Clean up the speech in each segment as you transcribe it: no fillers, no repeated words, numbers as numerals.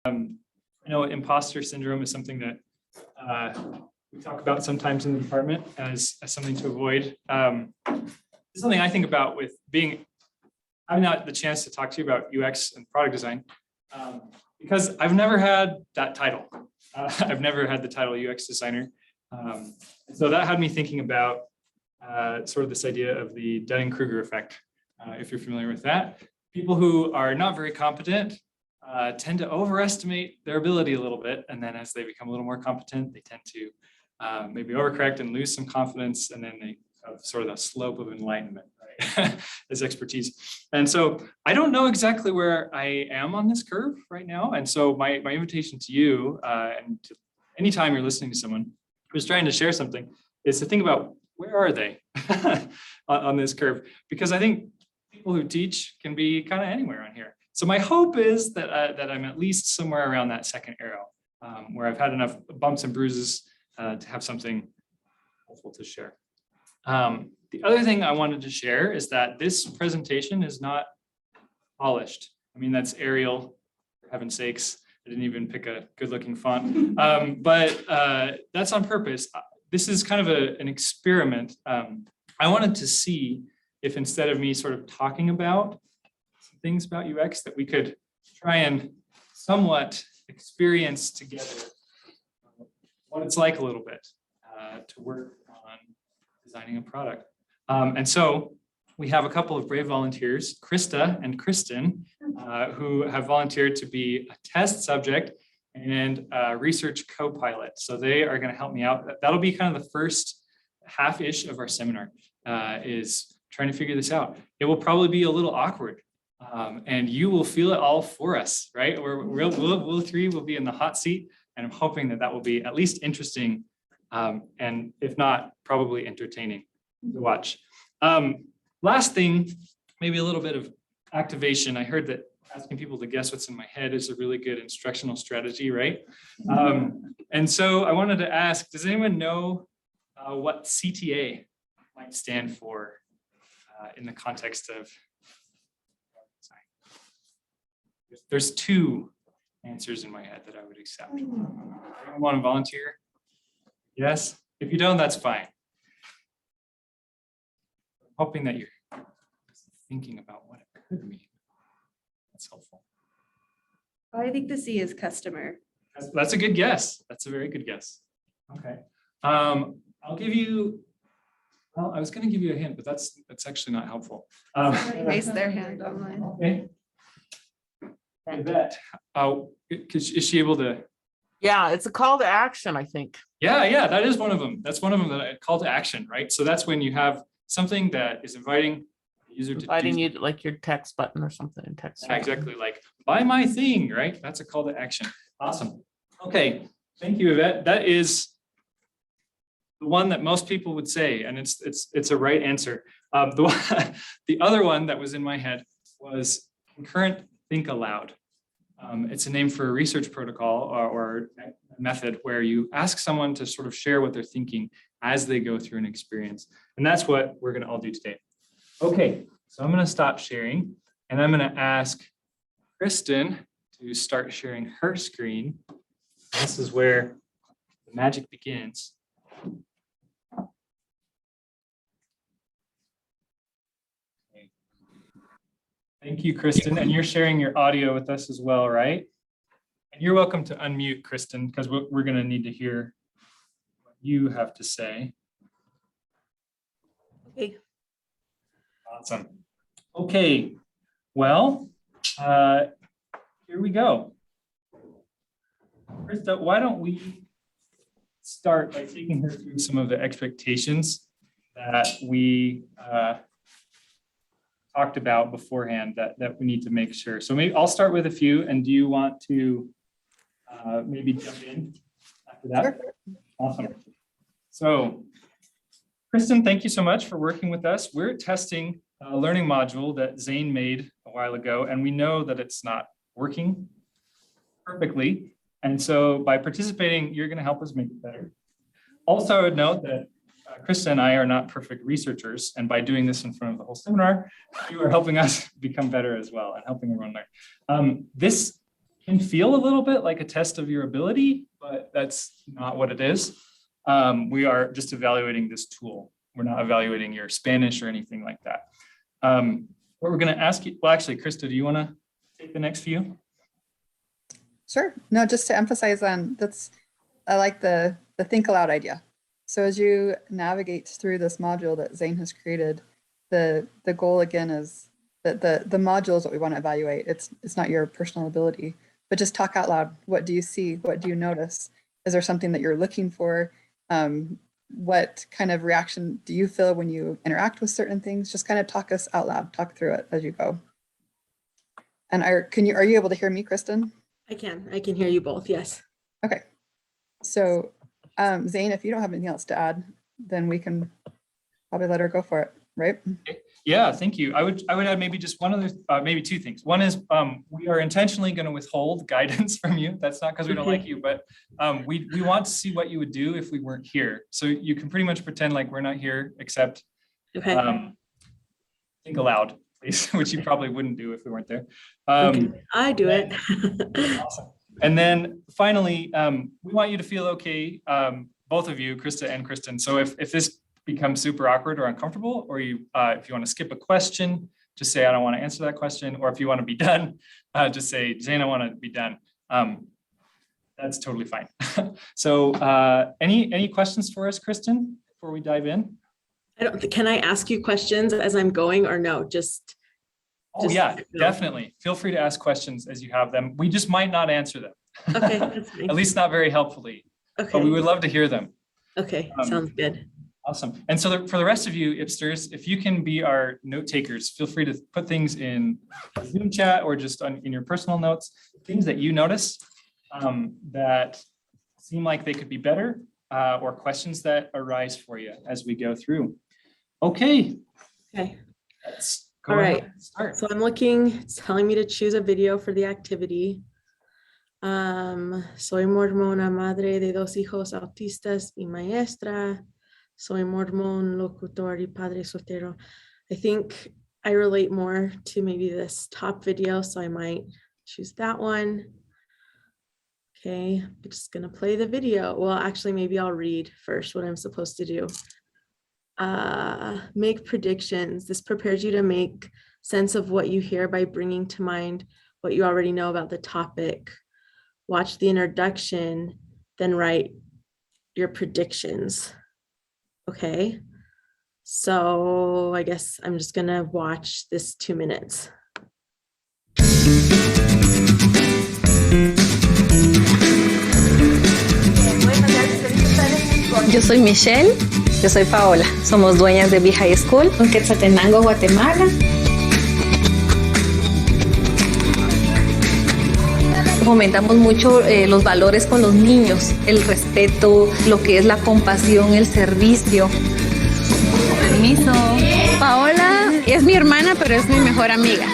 I know imposter syndrome is something that we talk about sometimes in the department as something to avoid. It's something I think about with having not the chance to talk to you about UX and product design, because I've never had that title. I've never had the title UX designer. So that had me thinking about sort of this idea of the Dunning-Kruger effect, if you're familiar with that. People who are not very competent tend to overestimate their ability a little bit. And then as they become a little more competent, they tend to maybe overcorrect and lose some confidence. And then they have sort of the slope of enlightenment, right? As expertise. And so I don't know exactly where I am on this curve right now. And so my invitation to you, and to anytime you're listening to someone who's trying to share something, is to think about where are they on this curve? Because I think people who teach can be kind of anywhere on here. So my hope is that I'm at least somewhere around that second arrow, where I've had enough bumps and bruises to have something helpful to share. The other thing I wanted to share is that this presentation is not polished. I mean, that's Arial, for heaven's sakes. I didn't even pick a good-looking font, but that's on purpose. This is kind of an experiment. I wanted to see if instead of me sort of talking about some things about UX, that we could try and somewhat experience together what it's like a little bit to work on designing a product. And so we have a couple of brave volunteers, Krista and Kristen, who have volunteered to be a test subject and research co-pilot. So they are going to help me out. That'll be kind of the first half-ish of our seminar, is trying to figure this out. It will probably be a little awkward, and you will feel it all for us, right? We'll three will be in the hot seat, and I'm hoping that will be at least interesting, and if not, probably entertaining to watch. Last thing, maybe a little bit of activation. I heard that asking people to guess what's in my head is a really good instructional strategy, right? And so I wanted to ask, does anyone know what CTA might stand for in the context of, there's two answers in my head that I would accept. Anyone want to volunteer? Yes? If you don't, that's fine. I'm hoping that you're thinking about what it could mean. That's helpful. I think the C is customer. That's a good guess. That's a very good guess. Okay. I'll give you, well, I was going to give you a hint, but that's actually not helpful. Raise their hand online. Okay. Yvette, is she able to? Yeah, it's a call to action, I think. Yeah, that is one of them. That's one of them, that call to action, right? So that's when you have something that is inviting the user to Inviting you to, like, your text button or something in text. Yeah, exactly, like buy my thing, right? That's a call to action. Awesome. Okay, thank you, Yvette. That is the one that most people would say, and it's a right answer. The other one that was in my head was concurrent think aloud. It's a name for a research protocol or a method where you ask someone to sort of share what they're thinking as they go through an experience. And that's what we're going to all do today. Okay, so I'm going to stop sharing and I'm going to ask Kristen to start sharing her screen. This is where the magic begins. Thank you, Kristen. And you're sharing your audio with us as well, right? And you're welcome to unmute, Kristen, because we're going to need to hear what you have to say. Okay. Awesome. Okay. Well, here we go. Krista, why don't we start by taking her through some of the expectations that we talked about beforehand that we need to make sure. So maybe I'll start with a few, and do you want to maybe jump in after that? Sure. Awesome. So Kristen, thank you so much for working with us. We're testing a learning module that Zane made a while ago, and we know that it's not working perfectly. And so by participating, you're going to help us make it better. Also, I would note that Krista and I are not perfect researchers, and by doing this in front of the whole seminar, you are helping us become better as well and helping everyone learn. This can feel a little bit like a test of your ability, but that's not what it is. We are just evaluating this tool. We're not evaluating your Spanish or anything like that. What we're going to ask you, well, actually, Krista, do you want to take the next few? Sure. No, just to emphasize on I like the think aloud idea. So as you navigate through this module that Zane has created, the goal again is that the module is what we want to evaluate. It's not your personal ability, but just talk out loud. What do you see? What do you notice? Is there something that you're looking for? What kind of reaction do you feel when you interact with certain things? Just kind of talk us out loud, talk through it as you go. And are you able to hear me, Kristen? I can hear you both. Yes. Okay. So Zane, if you don't have anything else to add, then we can probably let her go for it, right? Yeah, thank you. I would add maybe just one other, maybe two things. One is we are intentionally going to withhold guidance from you. That's not because we don't like you, but we want to see what you would do if we weren't here. So you can pretty much pretend like we're not here, except think aloud, please, which you probably wouldn't do if we weren't there. I do it. Awesome. And then finally, we want you to feel okay, both of you, Krista and Kristen. So if this becomes super awkward or uncomfortable, or if you want to skip a question, just say, I don't want to answer that question. Or if you want to be done, just say, Zane, I want to be done. That's totally fine. So any questions for us, Kristen, before we dive in? Can I ask you questions as I'm going or no? Oh yeah, definitely. Feel free to ask questions as you have them. We just might not answer them. Okay, that's fine. At least not very helpfully. Okay. But we would love to hear them. Okay, sounds good. Awesome. And so for the rest of you, Ipsters, if you can be our note takers, feel free to put things in Zoom chat or just in your personal notes, things that you notice that seem like they could be better or questions that arise for you as we go through. Okay. Okay. Let's go All right. ahead and start. So I'm looking, it's telling me to choose a video for the activity. Soy mormona, madre de dos hijos autistas y maestra. Soy mormón, locutor y padre soltero. I think I relate more to maybe this top video, so I might choose that one. Okay, I'm just gonna play the video. Well, actually, maybe I'll read first what I'm supposed to do. Make predictions. This prepares you to make sense of what you hear by bringing to mind what you already know about the topic. Watch the introduction, then write your predictions. Okay, so I guess I'm just gonna watch this 2 minutes. Yo soy Michelle, yo soy Paola, somos dueñas de Be High School en Quetzaltenango, Guatemala. Fomentamos mucho los valores con los niños, el respeto, lo que es la compasión, el servicio. Permiso. Paola es mi hermana, pero es mi mejor amiga.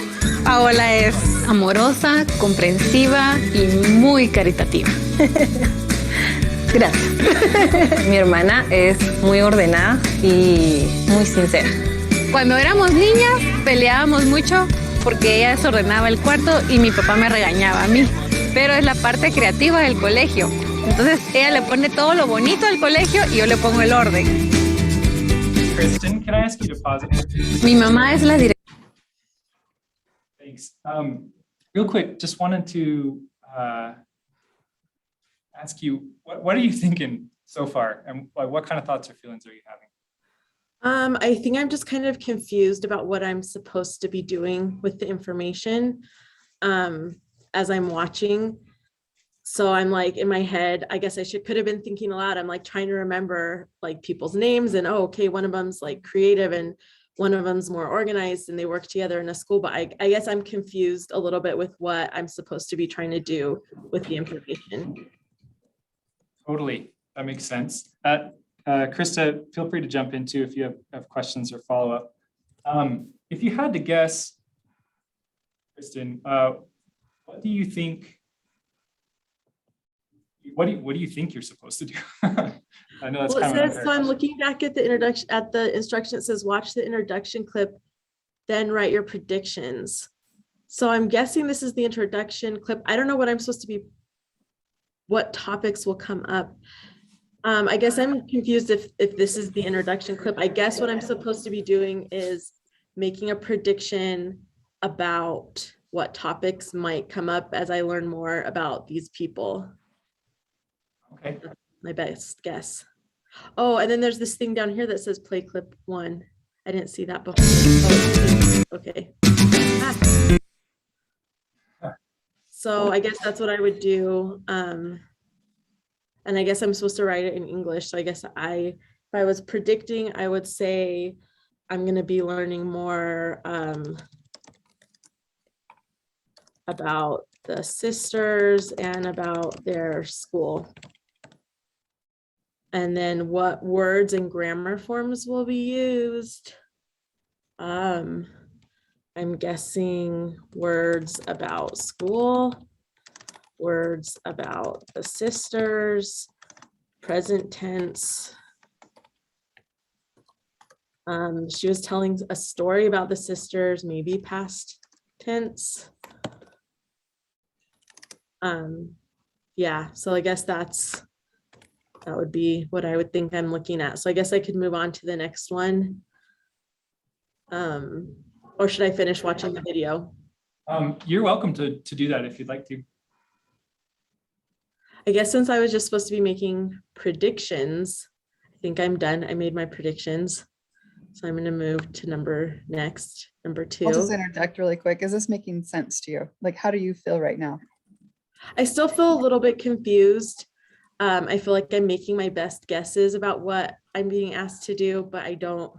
Paola es amorosa, comprensiva y muy caritativa. Gracias. Mi hermana es muy ordenada y muy sincera. Cuando éramos niñas peleábamos mucho porque ella desordenaba el cuarto y mi papá me regañaba a mí. Pero es la parte creativa del colegio. Entonces ella le pone todo lo bonito al colegio y yo le pongo el orden. Kristen, can I ask you to pause it? Mi mamá es la directora. Thanks. Real quick, just wanted to ask you, what are you thinking so far? And what kind of thoughts or feelings are you having? I think I'm just kind of confused about what I'm supposed to be doing with the information as I'm watching. So I'm like in my head, I guess I could have been thinking aloud. I'm like trying to remember like people's names and okay, one of them's like creative and one of them's more organized and they work together in a school. But I guess I'm confused a little bit with what I'm supposed to be trying to do with the information. Totally, that makes sense. Krista, feel free to jump into if you have questions or follow up. If you had to guess, Kristen, what do you think? What do you think you're supposed to do? I know that's Well, kind it of says, so I'm looking back at the introduction, at the instruction. It says, watch the introduction clip, then write your predictions. So I'm guessing this is the introduction clip. I don't know what I'm supposed to be, what topics will come up. I guess I'm confused if this is the introduction clip. I guess what I'm supposed to be doing is making a prediction about what topics might come up as I learn more about these people. Okay. My best guess. Oh, and then there's this thing down here that says play clip 1. I didn't see that before. Oh, okay. Ah. So I guess that's what I would do. And I guess I'm supposed to write it in English. So I guess if I was predicting, I would say I'm going to be learning more about the sisters and about their school. And then what words and grammar forms will be used. I'm guessing words about school, words about the sisters, present tense. She was telling a story about the sisters, maybe past tense. Yeah, so I guess that would be what I would think I'm looking at. So I guess I could move on to the next one. Or should I finish watching the video? You're welcome to do that if you'd like to. I guess since I was just supposed to be making predictions, I think I'm done. I made my predictions. So I'm going to move to number 2. I'll just interject really quick. Is this making sense to you? Like, how do you feel right now? I still feel a little bit confused. I feel like I'm making my best guesses about what I'm being asked to do, but I don't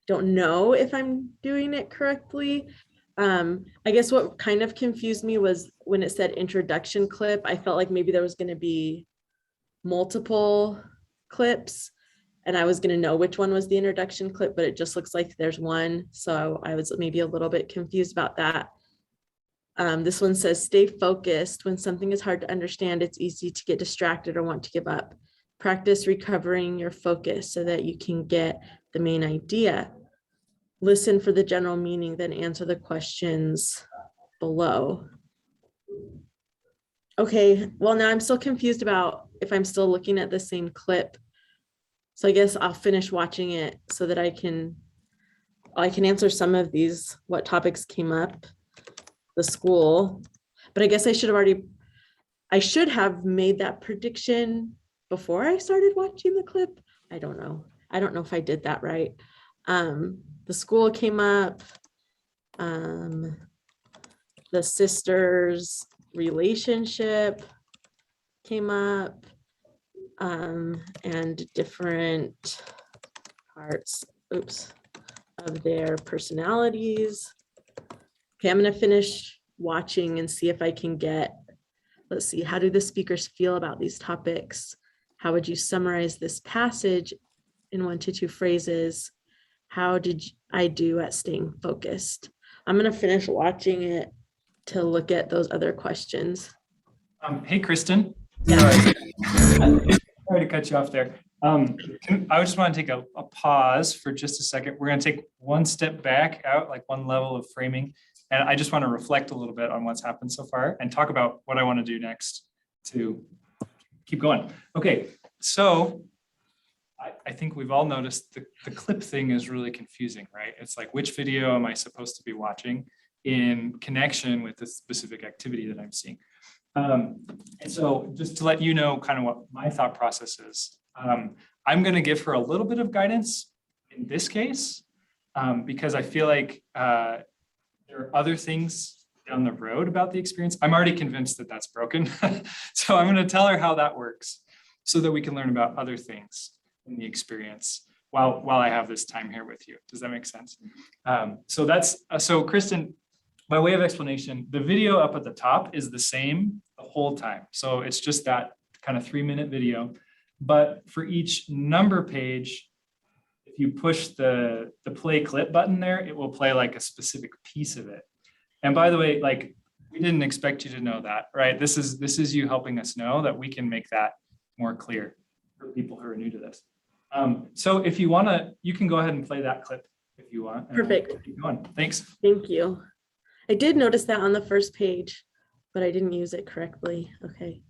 know if I'm doing it correctly. I guess what kind of confused me was when it said introduction clip. I felt like maybe there was going to be multiple clips and I was going to know which one was the introduction clip, but it just looks like there's one. So I was maybe a little bit confused about that. This one says, stay focused. When something is hard to understand, it's easy to get distracted or want to give up. Practice recovering your focus so that you can get the main idea. Listen for the general meaning, then answer the questions below. Okay, well, now I'm still confused about if I'm still looking at the same clip. So I guess I'll finish watching it so that I can answer some of these, what topics came up, the school, but I guess I should have made that prediction before I started watching the clip. I don't know if I did that right. The school came up, the sisters' relationship came up, and different parts, of their personalities. Okay, I'm going to finish watching and see if I can get, let's see, how do the speakers feel about these topics? How would you summarize this passage in 1 to 2 phrases? How did I do at staying focused? I'm going to finish watching it to look at those other questions. Hey, Kristen. Yeah. Sorry to cut you off there. I just want to take a pause for just a second. We're going to take one step back out, like one level of framing. And I just want to reflect a little bit on what's happened so far and talk about what I want to do next to keep going. Okay, so I think we've all noticed the clip thing is really confusing, right? It's like, which video am I supposed to be watching in connection with the specific activity that I'm seeing? And so just to let you know kind of what my thought process is, I'm going to give her a little bit of guidance in this case, because I feel like there are other things down the road about the experience. I'm already convinced that that's broken. So I'm going to tell her how that works so that we can learn about other things in the experience while I have this time here with you. Does that make sense? So Kristen, by way of explanation, the video up at the top is the same the whole time. So it's just that kind of 3-minute video, but for each number page, if you push the play clip button there, it will play like a specific piece of it. And by the way, like, we didn't expect you to know that, right? This is you helping us know that we can make that more clear for people who are new to this. So if you want to, you can go ahead and play that clip if you want. Perfect. Keep going. Thanks. Thank you. I did notice that on the first page, but I didn't use it correctly. Okay.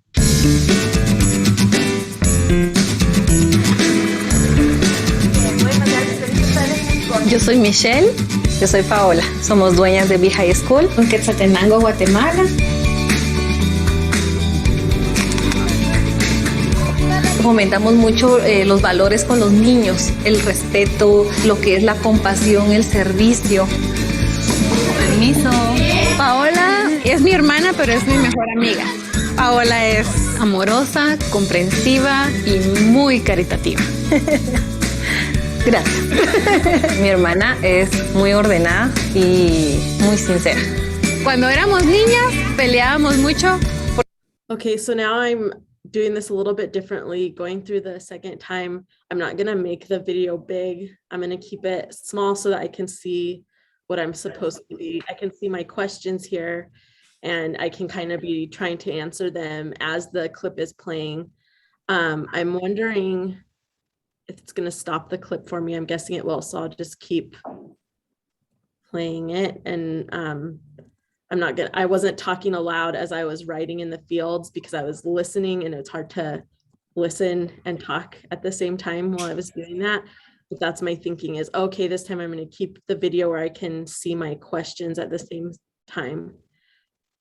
Yo soy Michelle. Yo soy Paola. Somos dueñas de Be High School en Quetzaltenango, Guatemala. Fomentamos mucho los valores con los niños, el respeto, lo que es la compasión, el servicio. Permiso. Paola es mi hermana, pero es mi mejor amiga. Paola es amorosa, comprensiva y muy caritativa. Gracias. Mi hermana es muy ordenada y muy sincera. Cuando éramos niñas, peleábamos mucho. Okay, so now I'm doing this a little bit differently. Going through the second time, I'm not gonna make the video big. I'm gonna keep it small so that I can see what I'm supposed to be. I can see my questions here and I can kind of be trying to answer them as the clip is playing. I'm wondering if it's gonna stop the clip for me. I'm guessing it will, so I'll just keep playing it. And I wasn't talking aloud as I was writing in the fields because I was listening, and it's hard to listen and talk at the same time while I was doing that. But that's my thinking is, okay, this time I'm going to keep the video where I can see my questions at the same time.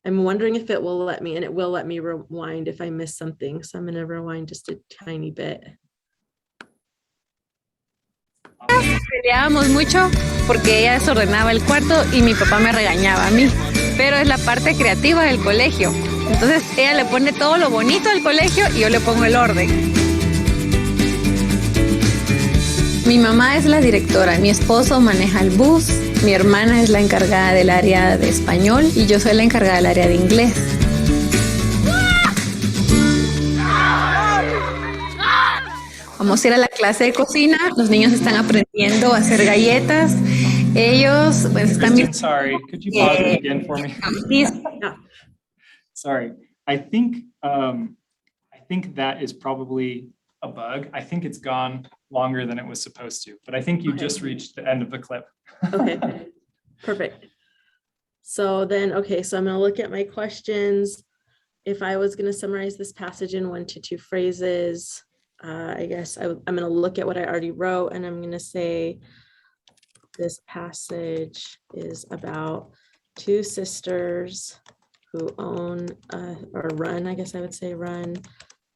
I'm wondering if it will let me, and it will let me rewind if I miss something. So I'm going to rewind just a tiny bit. Peleábamos mucho porque ella desordenaba el cuarto y mi papá me regañaba a mí. Pero es la parte creativa del colegio. Entonces ella le pone todo lo bonito del colegio y yo le pongo el orden. Mi mamá es la directora, mi esposo maneja el bus, mi hermana es la encargada del área de español y yo soy la encargada del área de inglés. Vamos a ir a la clase de cocina, los niños están aprendiendo a hacer galletas. Ellos pues están Kristen, sorry, could you pause it again for me? Yeah. Sorry, I think that is probably a bug. I think it's gone longer than it was supposed to, but I think you just reached the end of the clip. Okay, perfect. So then, okay, so I'm going to look at my questions. If I was going to summarize this passage in 1 to 2 phrases, I guess I'm going to look at what I already wrote, and I'm going to say this passage is about 2 sisters who own or run, I guess I would say run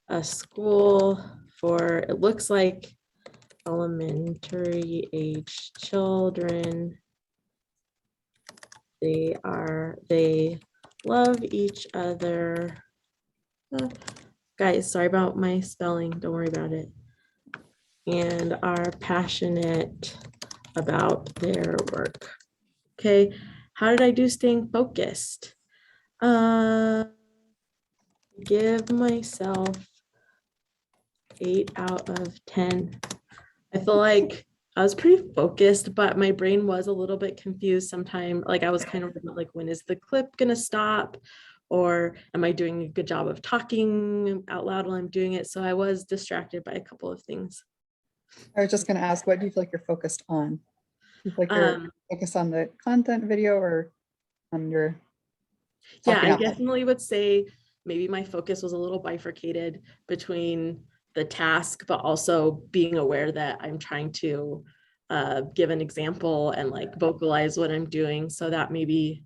a school for, it looks like elementary age children. They love each other. Guys, sorry about my spelling, don't worry about it. And are passionate about their work. Okay, how did I do staying focused? Give myself 8 out of 10. I feel like I was pretty focused, but my brain was a little bit confused sometimes. Like I was kind of like, when is the clip gonna stop? Or am I doing a good job of talking out loud while I'm doing it? So I was distracted by a couple of things. I was just going to ask, what do you feel like you're focused on? Do you feel like you're focused on the content video or on your Yeah, talking I out loud? definitely would say maybe my focus was a little bifurcated between the task, but also being aware that I'm trying to give an example and like vocalize what I'm doing. So that maybe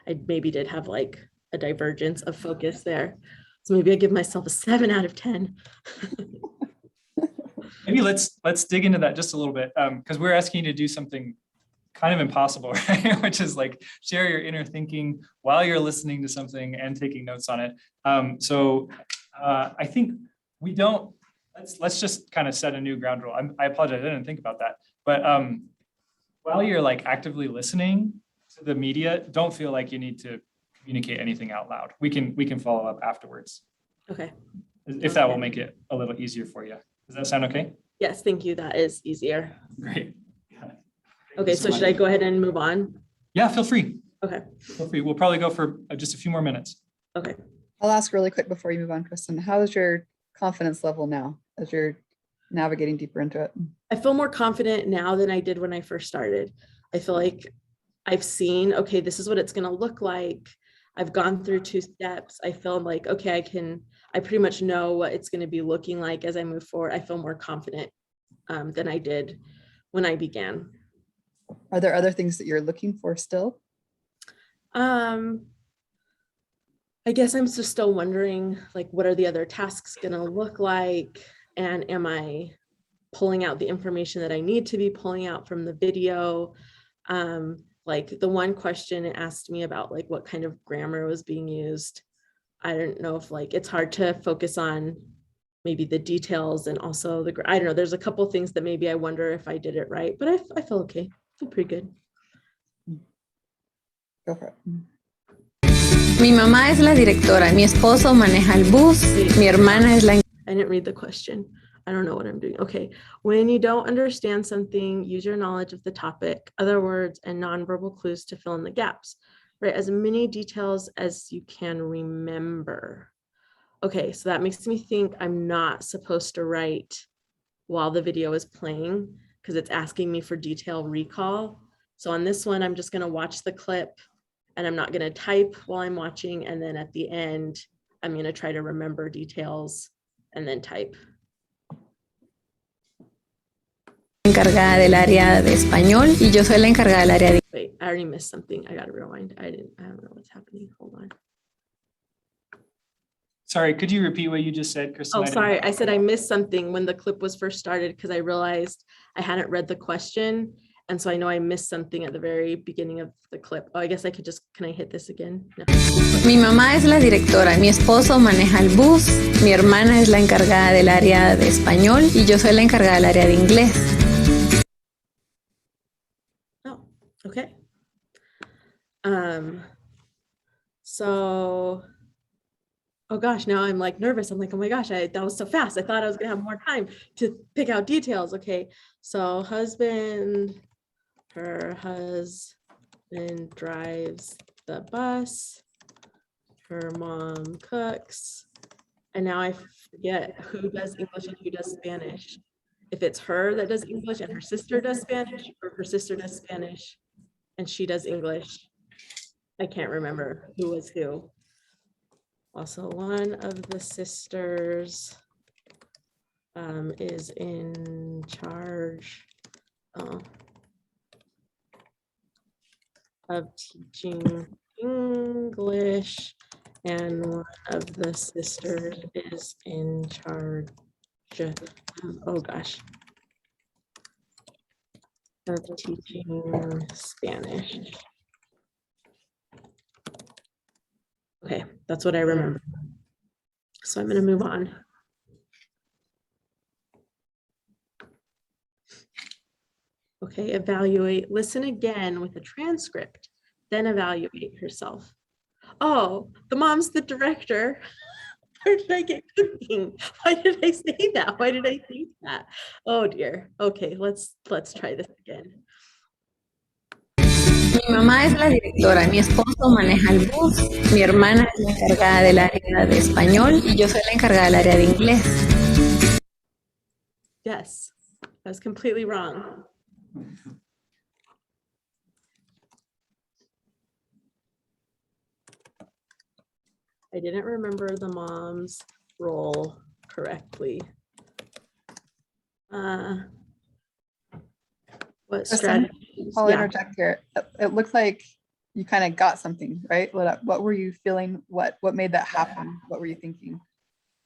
I did have like a divergence of focus there. So maybe I give myself a 7 out of 10. Maybe let's dig into that just a little bit, because we're asking you to do something kind of impossible, right? Which is like share your inner thinking while you're listening to something and taking notes on it. So I think we don't, let's just kind of set a new ground rule. I apologize, I didn't think about that. But while you're like actively listening to the media, don't feel like you need to communicate anything out loud. We can follow up afterwards. Okay. If that will make it a little easier for you. Does that sound okay? Yes, thank you. That is easier. Great. Okay, so should I go ahead and move on? Yeah, feel free. Okay. Feel free. We'll probably go for just a few more minutes. Okay. I'll ask really quick before you move on, Kristen. How is your confidence level now as you're navigating deeper into it? I feel more confident now than I did when I first started. I feel like I've seen, okay, this is what it's going to look like. I've gone through 2 steps. I feel like, okay, I pretty much know what it's going to be looking like as I move forward. I feel more confident than I did when I began. Are there other things that you're looking for still? I guess I'm just still wondering, like, what are the other tasks going to look like? And am I pulling out the information that I need to be pulling out from the video? Like the one question it asked me about, like, what kind of grammar was being used. I don't know if, like, it's hard to focus on maybe the details and also I don't know, there's a couple things that maybe I wonder if I did it right, but I feel okay. I feel pretty good. Go for it. Mi mamá es la directora, mi esposo maneja el bus, mi hermana es la... I didn't read the question. I don't know what I'm doing. Okay. When you don't understand something, use your knowledge of the topic, other words, and nonverbal clues to fill in the gaps. Write as many details as you can remember. Okay, so that makes me think I'm not supposed to write while the video is playing because it's asking me for detail recall. So on this one, I'm just going to watch the clip and I'm not going to type while I'm watching. And then at the end, I'm going to try to remember details and then type. encargada del área de español y yo soy la encargada del área de... Wait, I already missed something. I got to rewind. I don't know what's happening. Hold on. Sorry, could you repeat what you just said, Kristen? Oh, sorry. I said I missed something when the clip was first started because I realized I hadn't read the question. And so I know I missed something at the very beginning of the clip. Oh, I guess I could just, can I hit this again? No. Mi mamá es la directora, mi esposo maneja el bus, mi hermana es la encargada del área de español y yo soy la encargada del área de inglés. Oh, okay. So, oh gosh, now I'm like nervous. I'm like, oh my gosh, that was so fast. I thought I was gonna have more time to pick out details. Okay, so her husband drives the bus, her mom cooks, and now I forget who does English and who does Spanish. If it's her that does English and her sister does Spanish, or her sister does Spanish and she does English. I can't remember who was who. Also, one of the sisters is in charge of teaching English, and one of the sisters is in charge of, oh gosh, of teaching Spanish. Okay, that's what I remember. So I'm going to move on. Okay, evaluate, listen again with a transcript, then evaluate yourself. Oh, the mom's the director. Where did I get cooking? Why did I say that? Why did I think that? Oh dear. Okay, let's try this again. Mi mamá es la directora, mi esposo maneja el bus, mi hermana es la encargada del área de español y yo soy la encargada del área de inglés. Yes, I was completely wrong. I didn't remember the mom's role correctly. What strategy? I'll interject here. It looks like you kind of got something, right? What were you feeling? What made that happen? What were you thinking?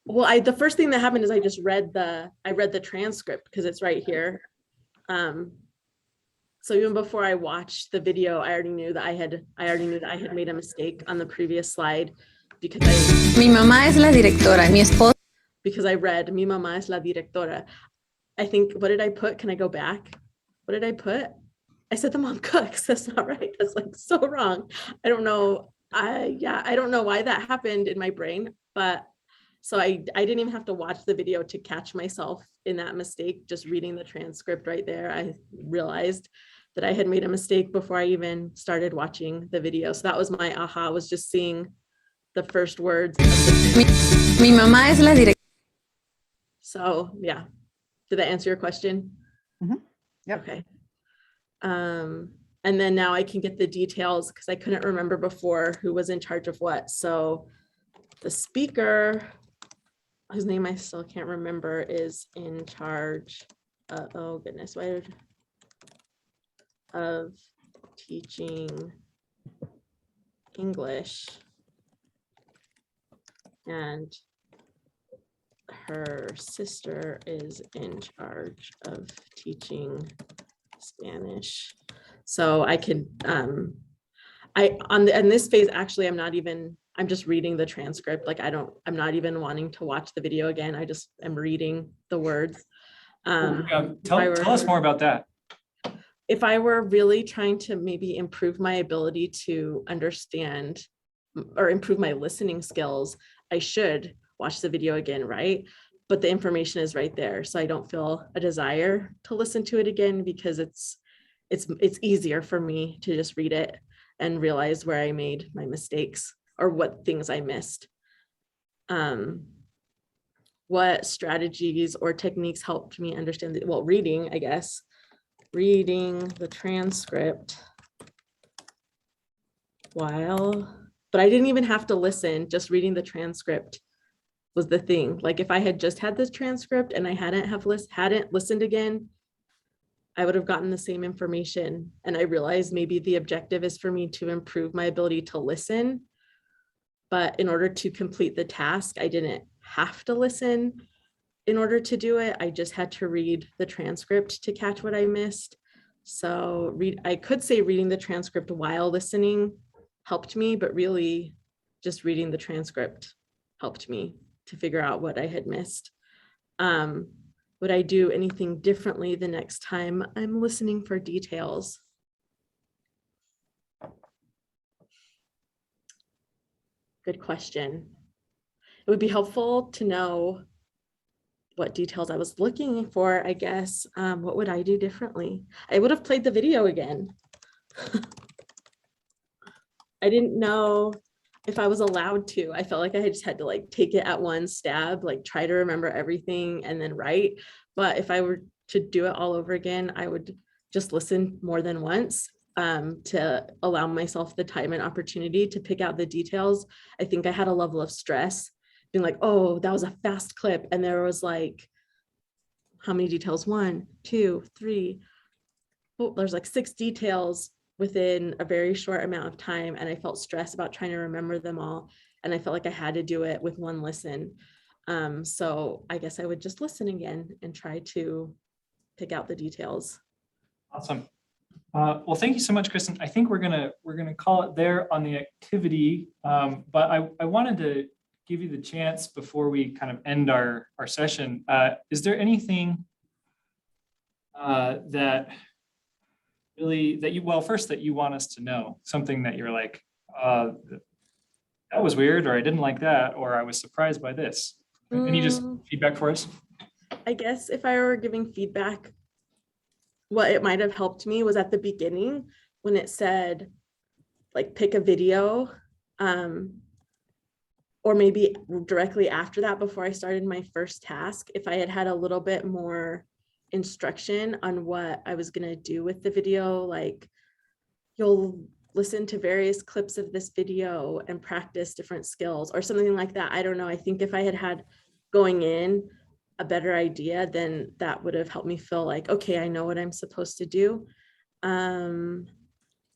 Well, the first thing that happened is I just read the transcript because it's right here. So even before I watched the video, I already knew that I had made a mistake on the previous slide because Mi mamá es la directora, mi esposo. Because I read mi mamá es la directora. I think, what did I put? Can I go back? What did I put? I said the mom cooks. That's not right. That's like so wrong. I don't know. I don't know why that happened in my brain, but so I didn't even have to watch the video to catch myself in that mistake. Just reading the transcript right there, I realized that I had made a mistake before I even started watching the video. So that was my aha, was just seeing the first words. Mi mamá es la directora. So yeah, did that answer your question? Mm-hmm. Yep. Okay. And then now I can get the details because I couldn't remember before who was in charge of what. So the speaker, whose name I still can't remember, is in charge. Oh goodness, of teaching English, and her sister is in charge of teaching Spanish. So I could, in this phase, actually, I'm just reading the transcript. Like I'm not even wanting to watch the video again. I just am reading the words. Tell us more about that. If I were really trying to maybe improve my ability to understand or improve my listening skills, I should watch the video again, right? But the information is right there. So I don't feel a desire to listen to it again because it's easier for me to just read it and realize where I made my mistakes or what things I missed. What strategies or techniques helped me understand reading, I guess. Reading the transcript but I didn't even have to listen, just reading the transcript was the thing. Like if I had just had this transcript and I hadn't listened again, I would have gotten the same information. And I realized maybe the objective is for me to improve my ability to listen. But in order to complete the task, I didn't have to listen. In order to do it, I just had to read the transcript to catch what I missed. So I could say reading the transcript while listening helped me, but really just reading the transcript helped me to figure out what I had missed. Would I do anything differently the next time I'm listening for details? Good question. It would be helpful to know what details I was looking for, I guess. What would I do differently? I would have played the video again. I didn't know if I was allowed to. I felt like I just had to like take it at one stab, like try to remember everything and then write. But if I were to do it all over again, I would just listen more than once to allow myself the time and opportunity to pick out the details. I think I had a level of stress being like, oh, that was a fast clip. And there was like, how many details? 1, 2, 3. Oh, there's like 6 details within a very short amount of time. And I felt stressed about trying to remember them all. And I felt like I had to do it with one listen. So I guess I would just listen again and try to pick out the details. Awesome. Well, thank you so much, Kristen. I think we're gonna call it there on the activity. But I wanted to give you the chance before we kind of end our session. Is there anything that you want us to know? Something that you're like, that was weird, or I didn't like that, or I was surprised by this. Any just feedback for us? I guess if I were giving feedback, what it might have helped me was at the beginning when it said, like, pick a video, or maybe directly after that, before I started my first task, if I had had a little bit more instruction on what I was going to do with the video, like you'll listen to various clips of this video and practice different skills or something like that. I don't know. I think if I had going in a better idea, then that would have helped me feel like, okay, I know what I'm supposed to do.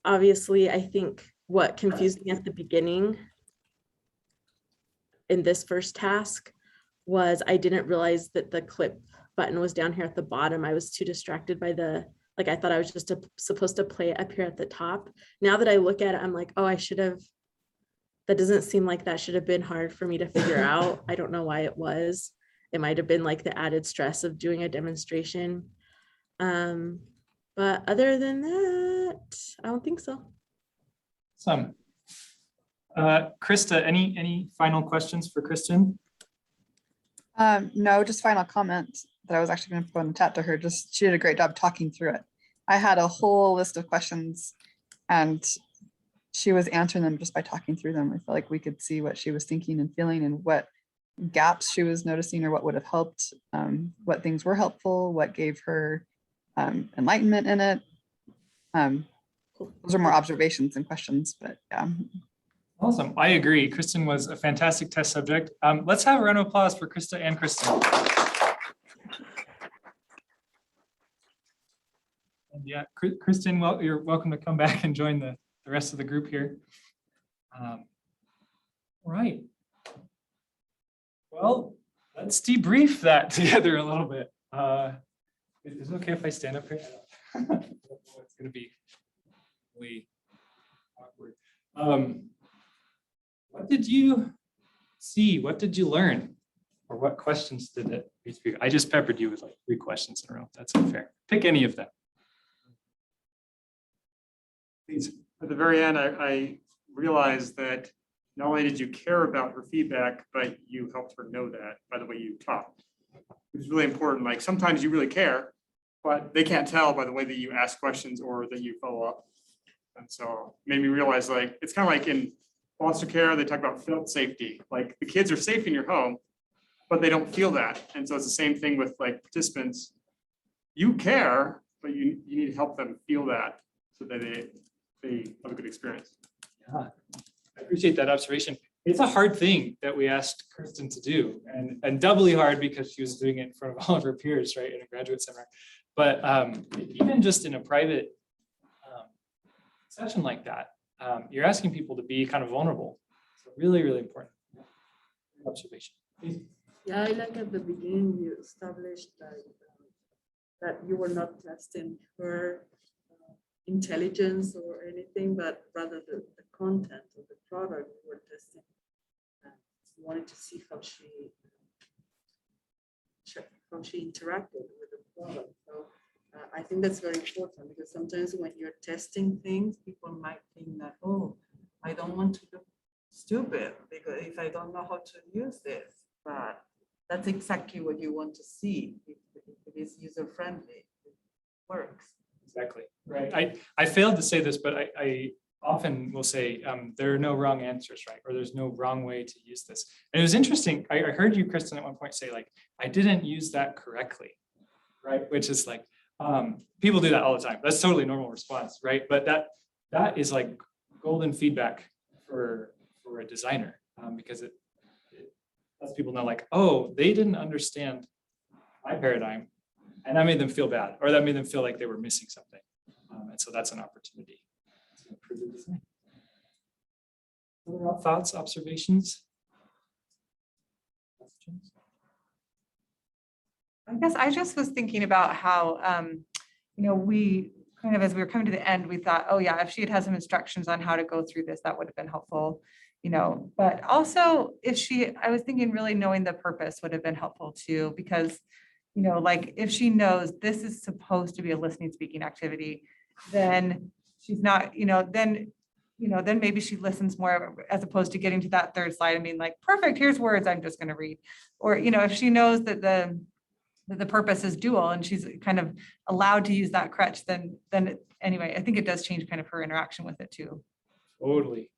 Obviously, I think what confused me at the beginning in this first task was I didn't realize that the clip button was down here at the bottom. I was too distracted by I thought I was just supposed to play it up here at the top. Now that I look at it, I'm like, oh, that doesn't seem like that should have been hard for me to figure out. I don't know why it was. It might've been like the added stress of doing a demonstration. But other than that, I don't think so. Awesome. Krista, any final questions for Kristen? No, just final comment that I was actually going to put in the chat to her. She did a great job talking through it. I had a whole list of questions and she was answering them just by talking through them. I felt like we could see what she was thinking and feeling and what gaps she was noticing or what would have helped, what things were helpful, what gave her enlightenment in it. Those are more observations than questions, but yeah. Awesome. I agree. Kristen was a fantastic test subject. Let's have a round of applause for Krista and Kristen. And yeah, Kristen, well, you're welcome to come back and join the rest of the group here. All right. Well, let's debrief that together a little bit. Is it okay if I stand up here? It's going to be really awkward. What did you see? What did you learn? Or what questions did it reach for you? I just peppered you with like 3 questions in a row. That's unfair. Pick any of them. Please. At the very end, I realized that not only did you care about her feedback, but you helped her know that by the way you taught. It was really important. Like sometimes you really care, but they can't tell by the way that you ask questions or that you follow up. And so it made me realize like, it's kind of like in foster care, they talk about felt safety. Like the kids are safe in your home, but they don't feel that. And so it's the same thing with like participants. You care, but you need to help them feel that so that they have a good experience. Yeah, I appreciate that observation. It's a hard thing that we asked Kristen to do, and doubly hard because she was doing it in front of all of her peers, right, in a graduate seminar. But even just in a private session like that, you're asking people to be kind of vulnerable. So really, really important observation. Please. Yeah, I like at the beginning you established that you were not testing her intelligence or anything, but rather the content of the product you were testing. You wanted to see how she interacted with the product. So I think that's very important because sometimes when you're testing things, people might think that, oh, I don't want to look stupid because if I don't know how to use this, but that's exactly what you want to see. If it is user-friendly, it works. Exactly, right. I failed to say this, but I often will say there are no wrong answers, right? Or there's no wrong way to use this. And it was interesting. I heard you, Kristen, at one point say like, I didn't use that correctly, right? Which is like, people do that all the time. That's totally normal response, right? But that is like golden feedback for a designer because it lets people know like, oh, they didn't understand my paradigm. And that made them feel bad, or that made them feel like they were missing something. And so that's an opportunity to improve the design. Other thoughts, observations? Questions? I guess I just was thinking about how, we kind of, as we were coming to the end, we thought, oh yeah, if she had had some instructions on how to go through this, that would have been helpful, but also I was thinking really knowing the purpose would have been helpful too, because like if she knows this is supposed to be a listening speaking activity, then she's not, then maybe she listens more as opposed to getting to that 3rd slide and being like, perfect, here's words I'm just going to read. Or, if she knows that the purpose is dual and she's kind of allowed to use that crutch, then anyway, I think it does change kind of her interaction with it too. Totally.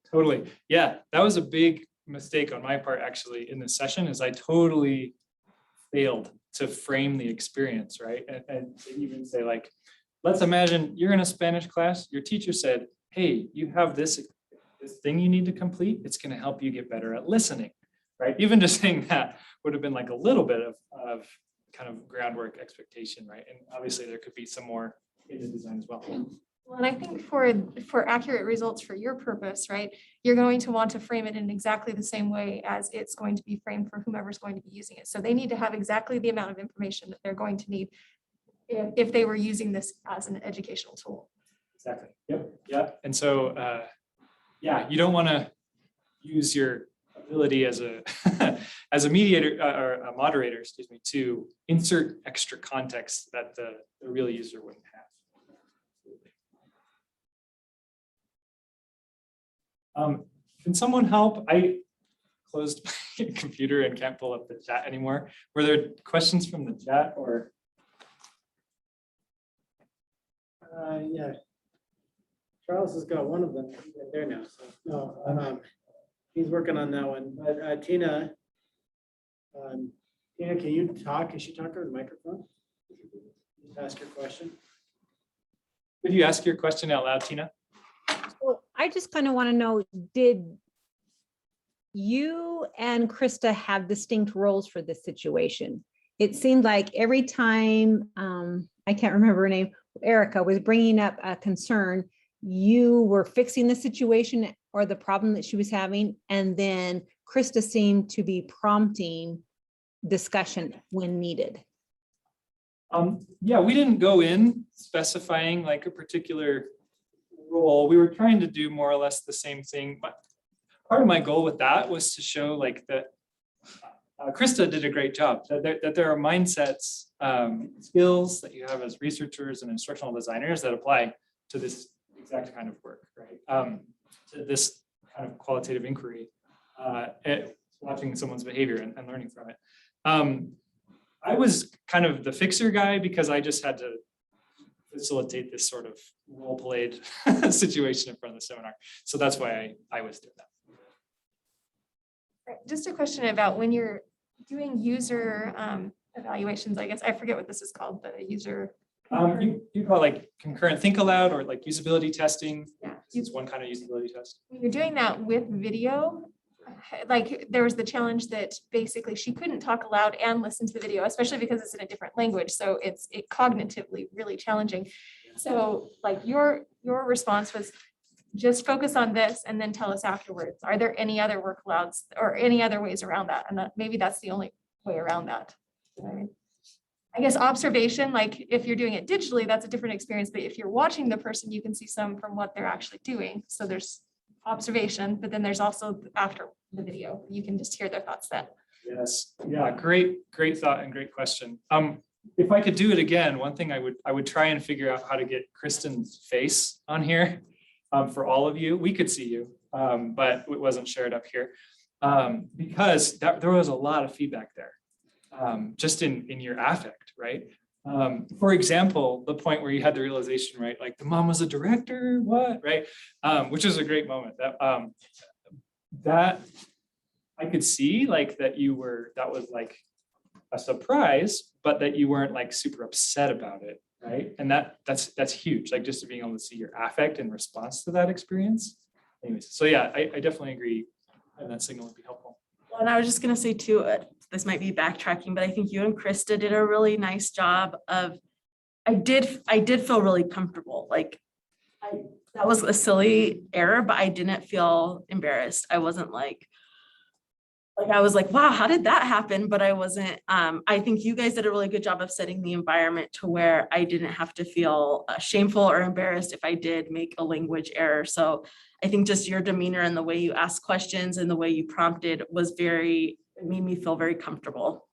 Yeah, that was a big mistake on my part actually in this session is I totally failed to frame the experience, right? And even say like, let's imagine you're in a Spanish class, your teacher said, hey, you have this thing you need to complete. It's going to help you get better at listening, right? Even just saying that would have been like a little bit of kind of groundwork expectation, right? And obviously there could be some more in the design as well. Well, and I think for accurate results for your purpose, right, you're going to want to frame it in exactly the same way as it's going to be framed for whomever's going to be using it. So they need to have exactly the amount of information that they're going to need if they were using this as an educational tool. Exactly. Yep. Yeah. And so, you don't want to use your ability as a as a mediator or a moderator, excuse me, to insert extra context that the real user wouldn't have. Can someone help? I closed my computer and can't pull up the chat anymore. Were there questions from the chat or? Yeah. Charles has got one of them right there now. So no, he's working on that one. But Tina, can you talk? Can she talk over the microphone? Ask your question. Could you ask your question out loud, Tina? I just kind of want to know, did you and Krista have distinct roles for this situation? It seemed like every time, I can't remember her name, Erica was bringing up a concern, you were fixing the situation or the problem that she was having, and then Krista seemed to be prompting discussion when needed. Yeah, we didn't go in specifying like a particular role. We were trying to do more or less the same thing, but part of my goal with that was to show like that Krista did a great job, that there are mindsets, skills that you have as researchers and instructional designers that apply to this exact kind of work, right? To this kind of qualitative inquiry, watching someone's behavior and learning from it. I was kind of the fixer guy because I just had to facilitate this sort of role played situation in front of the seminar. So that's why I was doing that. Just a question about when you're doing user evaluations, I guess, I forget what this is called, the user. You call it like concurrent think aloud or like usability testing. Yeah. It's one kind of usability test. When you're doing that with video, like there was the challenge that basically she couldn't talk aloud and listen to the video, especially because it's in a different language. So it's cognitively really challenging. So like your response was just focus on this and then tell us afterwards. Are there any other work alouds or any other ways around that? And maybe that's the only way around that. I guess observation, like if you're doing it digitally, that's a different experience. But if you're watching the person, you can see some from what they're actually doing. So there's observation, but then there's also after the video, you can just hear their thoughts then. Yes, yeah, great thought and great question. If I could do it again, one thing I would try and figure out how to get Kristen's face on here for all of you. We could see you, but it wasn't shared up here because there was a lot of feedback there, just in your affect, right? For example, the point where you had the realization, right? Like the mom was a director, what, right? Which is a great moment. That I could see like that that was like a surprise, but that you weren't like super upset about it, right? And that's huge, like just being able to see your affect in response to that experience. Anyways, so yeah, I definitely agree, and that signal would be helpful. Well, and I was just gonna say too, this might be backtracking, but I think you and Krista did a really nice job of, I did feel really comfortable. Like that was a silly error, but I didn't feel embarrassed. I wasn't like I was like, wow, how did that happen? But I wasn't, I think you guys did a really good job of setting the environment to where I didn't have to feel shameful or embarrassed if I did make a language error. So I think just your demeanor and the way you asked questions and the way you prompted it made me feel very comfortable.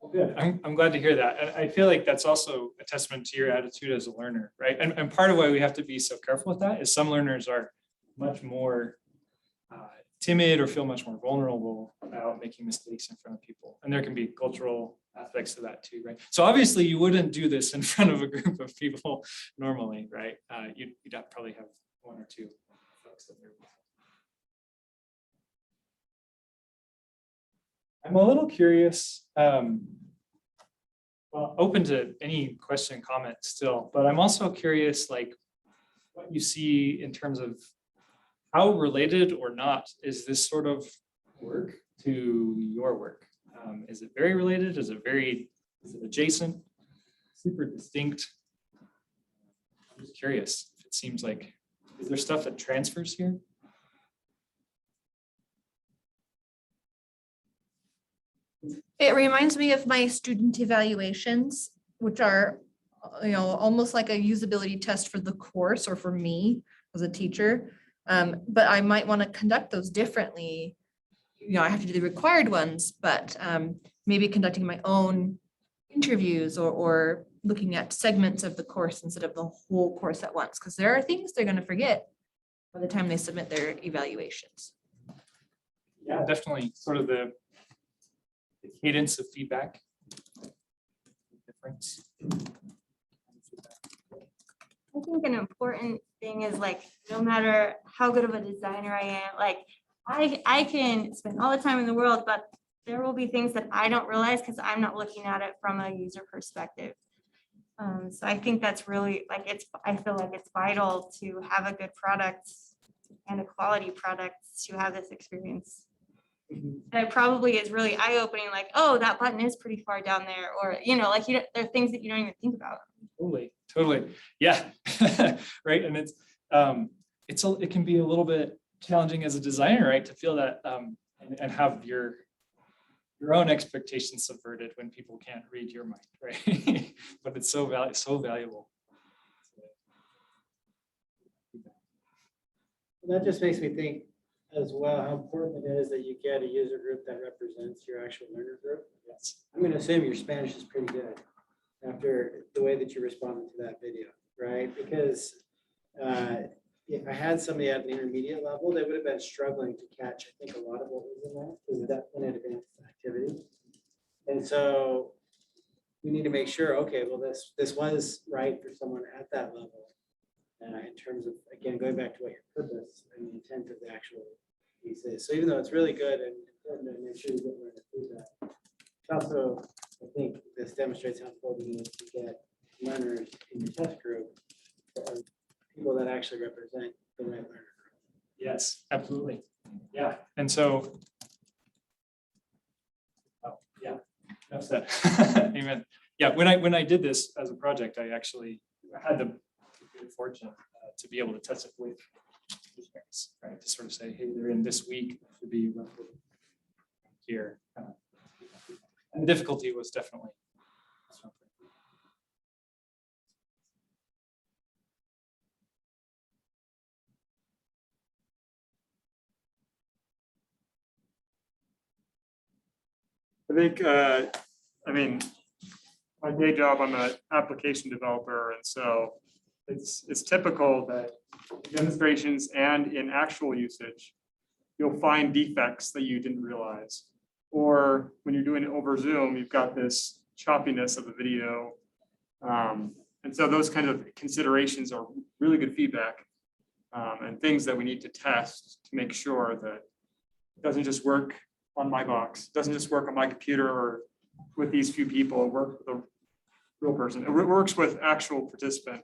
Well, good. I'm glad to hear that. And I feel like that's also a testament to your attitude as a learner, right? And part of why we have to be so careful with that is some learners are much more timid or feel much more vulnerable about making mistakes in front of people. And there can be cultural aspects to that too, right? So obviously you wouldn't do this in front of a group of people normally, right? You'd probably have one or two folks that are. I'm a little curious, well, open to any question, comment still, but I'm also curious, like what you see in terms of how related or not is this sort of work to your work? Is it very related? Is it adjacent? Super distinct? I'm just curious if it seems like, is there stuff that transfers here? It reminds me of my student evaluations, which are, almost like a usability test for the course or for me as a teacher. But I might want to conduct those differently. I have to do the required ones, but maybe conducting my own interviews or looking at segments of the course instead of the whole course at once, because there are things they're going to forget by the time they submit their evaluations. Yeah, definitely sort of the cadence of feedback. Difference. I think an important thing is like, no matter how good of a designer I am, like I can spend all the time in the world, but there will be things that I don't realize because I'm not looking at it from a user perspective. So I think that's really like, I feel like it's vital to have a good product and a quality product to have this experience. Mhm. And it probably is really eye-opening, like, oh, that button is pretty far down there, or, you know, like, there are things that you don't even think about. Totally. Yeah. Right. And it can be a little bit challenging as a designer, right? To feel that, and have your own expectations subverted when people can't read your mind, right? But it's so valuable. That just makes me think as well how important it is that you get a user group that represents your actual learner group. Yes. I'm going to assume your Spanish is pretty good after the way that you responded to that video, right? Because if I had somebody at an intermediate level, they would have been struggling to catch, I think, a lot of what was in there because of that in advanced activity. And so we need to make sure, okay, well, this was right for someone at that level. In terms of, again, going back to what your purpose and the intent of the actual piece is. So even though it's really good and important to make sure you get learner feedback, it's also, I think this demonstrates how important it is to get learners in your test group, people that actually represent the right learner group. Yes, absolutely. Yeah. And so, that's that. Amen. Yeah. When I did this as a project, I actually had the good fortune to be able to test it with parents, right? To sort of say, hey, they're in this week to be roughly here. And the difficulty was definitely. I think, I mean, my day job, I'm an application developer, and so it's typical that in demonstrations and in actual usage, you'll find defects that you didn't realize. Or when you're doing it over Zoom, you've got this choppiness of the video. And so those kind of considerations are really good feedback and things that we need to test to make sure that it doesn't just work on my box, doesn't just work on my computer or with these few people, it works with a real person. It works with actual participant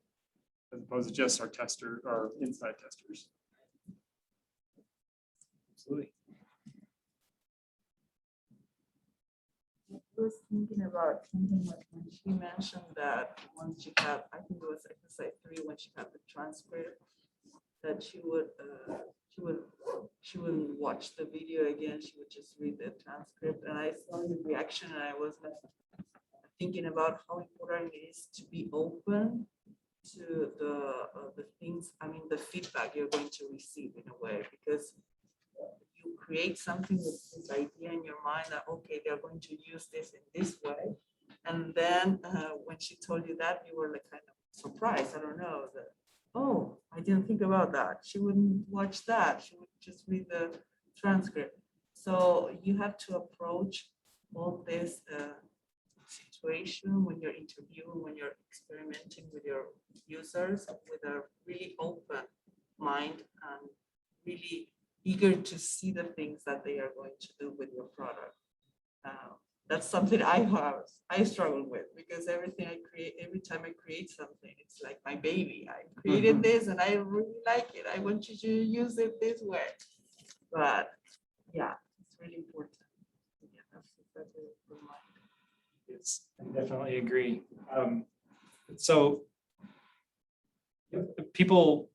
as opposed to just our tester or inside testers. Absolutely. I was thinking about something like when she mentioned that once she had, I think it was exercise 3, when she had the transcript, that she wouldn't watch the video again. She would just read the transcript. And I saw the reaction, and I was like thinking about how important it is to be open to the things. I mean, the feedback you're going to receive in a way, because you create something with this idea in your mind that, okay, they're going to use this in this way. And then when she told you that, you were like kind of surprised. I don't know, that, oh, I didn't think about that. She wouldn't watch that. She would just read the transcript. So you have to approach all this situation when you're interviewing, when you're experimenting with your users with a really open mind and really eager to see the things that they are going to do with your product. That's something I struggle with, because everything I create, every time I create something, it's like my baby. I created this and I really like it. I want you to use it this way. But yeah, it's really important. Yeah, that's Yes, I definitely agree. So people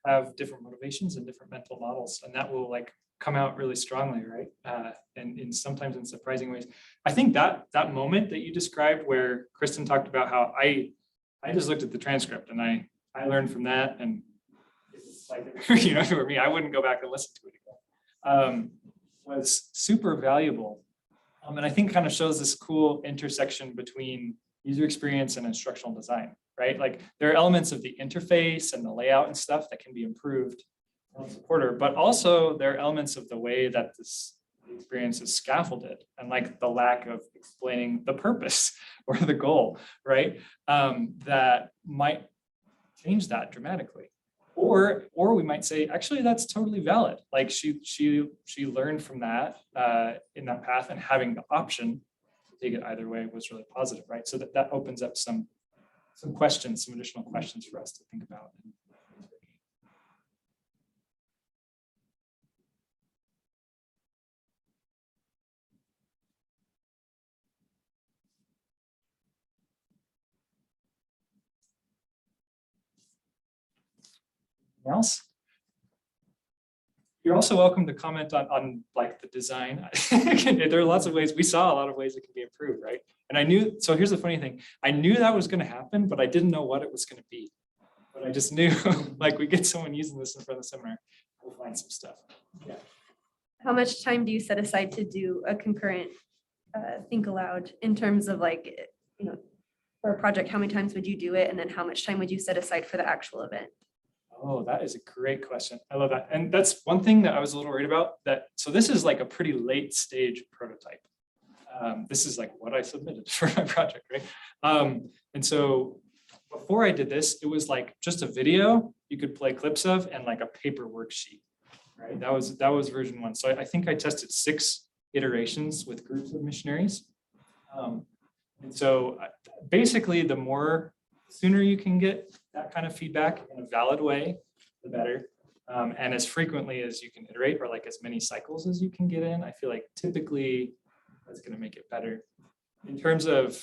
have different motivations and different mental models, and that will like come out really strongly, right? And in sometimes in surprising ways. I think that moment that you described, where Kristen talked about how I just looked at the transcript and I learned from that, and it's like, you know, for me, I wouldn't go back and listen to it again. Was super valuable. And I think kind of shows this cool intersection between user experience and instructional design, right? Like there are elements of the interface and the layout and stuff that can be improved on Supporter, but also there are elements of the way that this experience is scaffolded and like the lack of explaining the purpose or the goal, right? That might change that dramatically. Or we might say, actually, that's totally valid. Like she learned from that in that path, and having the option to take it either way was really positive, right? So that opens up some questions, some additional questions for us to think about. else. You're also welcome to comment on like the design. There are lots of ways, we saw a lot of ways it can be improved, right? And I knew, so here's the funny thing, I knew that was going to happen, but I didn't know what it was going to be. But I just knew, like, we get someone using this in front of the seminar, we'll find some stuff. Yeah. How much time do you set aside to do a concurrent think aloud in terms of like, you know, for a project, how many times would you do it? And then how much time would you set aside for the actual event? Oh, that is a great question. I love that. And that's one thing that I was a little worried about, that, so this is like a pretty late stage prototype. This is like what I submitted for my project, right? And so before I did this, it was like just a video you could play clips of and like a paper worksheet, right? That was version 1. So I think I tested 6 iterations with groups of missionaries. And so basically the sooner you can get that kind of feedback in a valid way, the better. And as frequently as you can iterate, or like as many cycles as you can get in, I feel like typically that's going to make it better. In terms of,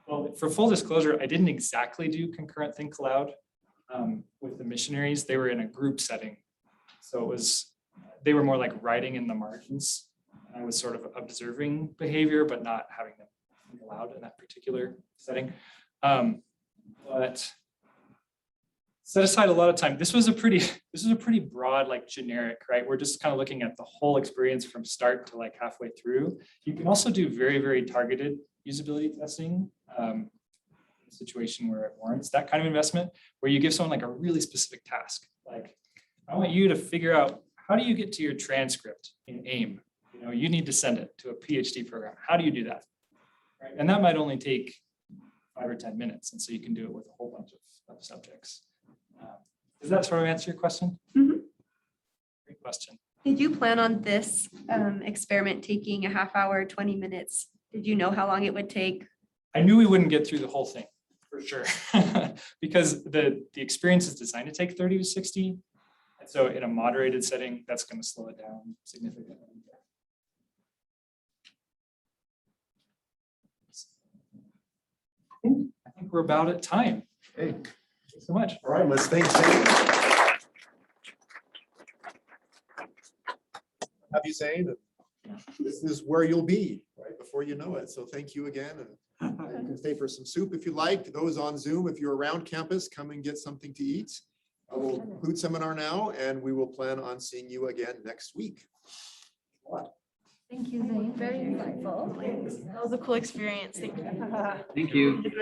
well, for full disclosure, I didn't exactly do concurrent think aloud with the missionaries. They were in a group setting. So they were more like writing in the margins. I was sort of observing behavior, but not having them think aloud in that particular setting. But set aside a lot of time. This was a pretty broad, like generic, right? We're just kind of looking at the whole experience from start to like halfway through. You can also do very, very targeted usability testing, in a situation where it warrants that kind of investment, where you give someone like a really specific task. Like, I want you to figure out, how do you get to your transcript in AIM? You know, you need to send it to a PhD program. How do you do that? Right? And that might only take 5 or 10 minutes. And so you can do it with a whole bunch of subjects. Does that sort of answer your question? Mhm. Great question. Did you plan on this experiment taking a half hour, 20 minutes? Did you know how long it would take? I knew we wouldn't get through the whole thing, for sure. Because the experience is designed to take 30 to 60. And so in a moderated setting, that's going to slow it down significantly. I think we're about at time. Hey. Thanks so much. All right, let's thank Zane. Have you, Zane? This is where you'll be right before you know it. So thank you again. And you can stay for some soup if you like. Those on Zoom, if you're around campus, come and get something to eat. I will conclude seminar now, and we will plan on seeing you again next week. Thank you, Zane. Very insightful. That was a cool experience. Thank you. Thank you.